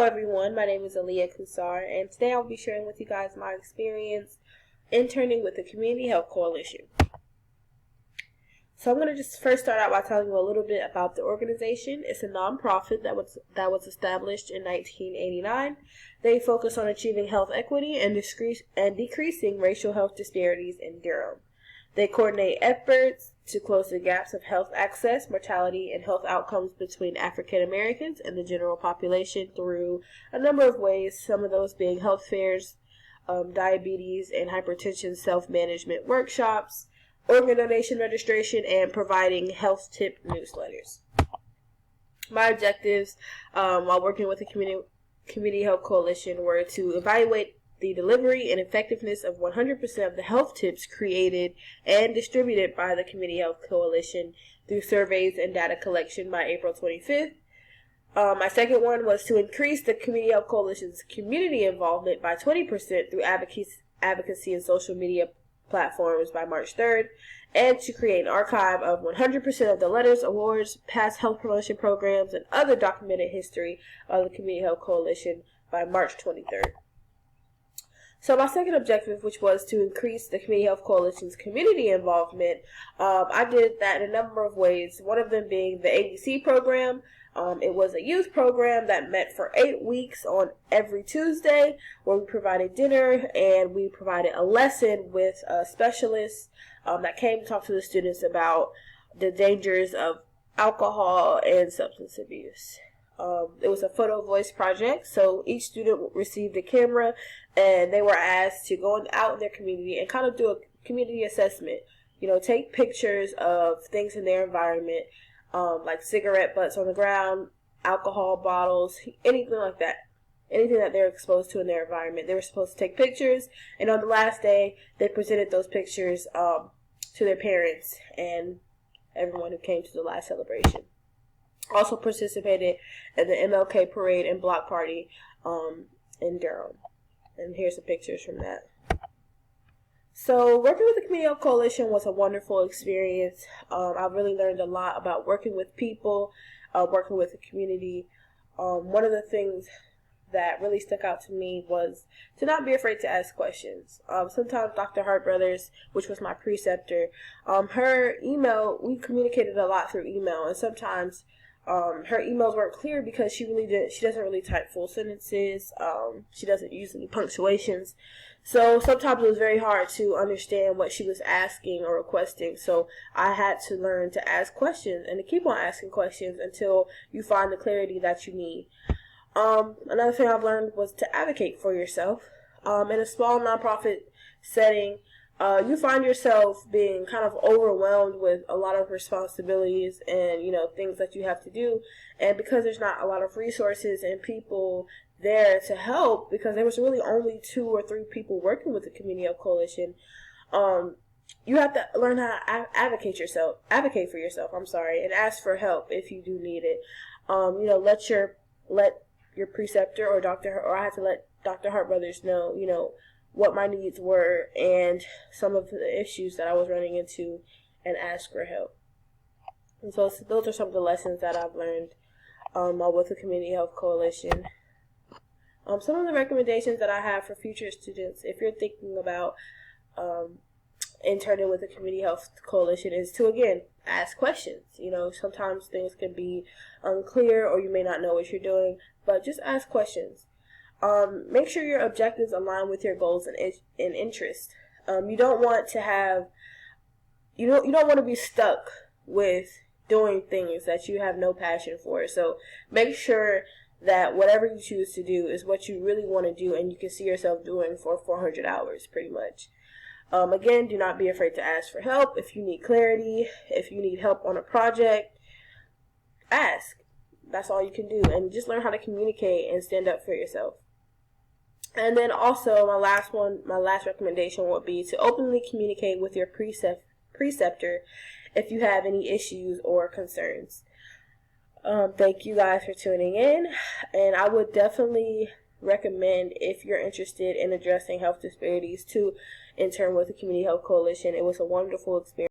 everyone, my name is Aaliyah Kusar, and today I'll be sharing with you guys my experience interning with the Community Health Coalition. So I'm going to just first start out by telling you a little bit about the organization. It's a nonprofit that was established in 1989. They focus on achieving health equity and decreasing racial health disparities in Durham. They coordinate efforts to close the gaps of health access, mortality, and health outcomes between African Americans and the general population through a number of ways, some of those being health fairs, diabetes and hypertension self-management workshops, organ donation registration, and providing health tip newsletters. My objectives while working with the Community Health Coalition were to evaluate the delivery and effectiveness of 100% of the health tips created and distributed by the Community Health Coalition through surveys and data collection by April 25th. My second one was to increase the Community Health Coalition's community involvement by 20% through advocacy and social media platforms by March 3rd, and to create an archive of 100% of the letters, awards, past health promotion programs, and other documented history of the Community Health Coalition by March 23rd. So my second objective, which was to increase the Community Health Coalition's community involvement, I did that in a number of ways, one of them being the ABC program. It was a youth program that met for 8 weeks on every Tuesday, where we provided dinner and we provided a lesson with specialists that came to talk to the students about the dangers of alcohol and substance abuse. It was a photo voice project, so each student received a camera and they were asked to go out in their community and kind of do a community assessment. Take pictures of things in their environment, like cigarette butts on the ground, alcohol bottles, anything like that. Anything that they're exposed to in their environment. They were supposed to take pictures, and on the last day, they presented those pictures to their parents and everyone who came to the last celebration. Also participated in the MLK parade and block party in Durham. And here's some pictures from that. So working with the Community Health Coalition was a wonderful experience. I really learned a lot about working with people, working with the community. One of the things that really stuck out to me was to not be afraid to ask questions. Sometimes Dr. Hart Brothers, which was my preceptor, her email, we communicated a lot through email, and sometimes her emails weren't clear because she doesn't really type full sentences. She doesn't use any punctuations. So sometimes it was very hard to understand what she was asking or requesting. So I had to learn to ask questions and to keep on asking questions until you find the clarity that you need. Another thing I've learned was to advocate for yourself. In a small nonprofit setting, you find yourself being kind of overwhelmed with a lot of responsibilities and, things that you have to do. And because there's not a lot of resources and people there to help, because there was really only 2 or 3 people working with the Community Health Coalition, you have to learn how to advocate for yourself, and ask for help if you do need it. Let your preceptor or I had to let Dr. Hart Brothers know, what my needs were and some of the issues that I was running into, and ask for help. And so those are some of the lessons that I've learned with the Community Health Coalition. Some of the recommendations that I have for future students, if you're thinking about interning with the Community Health Coalition, is to, again, ask questions. Sometimes things can be unclear or you may not know what you're doing, but just ask questions. Make sure your objectives align with your goals and interests. You don't want to be stuck with doing things that you have no passion for. So make sure that whatever you choose to do is what you really want to do and you can see yourself doing for 400 hours pretty much. Again, do not be afraid to ask for help. If you need clarity, if you need help on a project, ask. That's all you can do. And just learn how to communicate and stand up for yourself. And then also my last recommendation would be to openly communicate with your preceptor if you have any issues or concerns. Thank you guys for tuning in, and I would definitely recommend, if you're interested in addressing health disparities, to intern with the Community Health Coalition. It was a wonderful experience.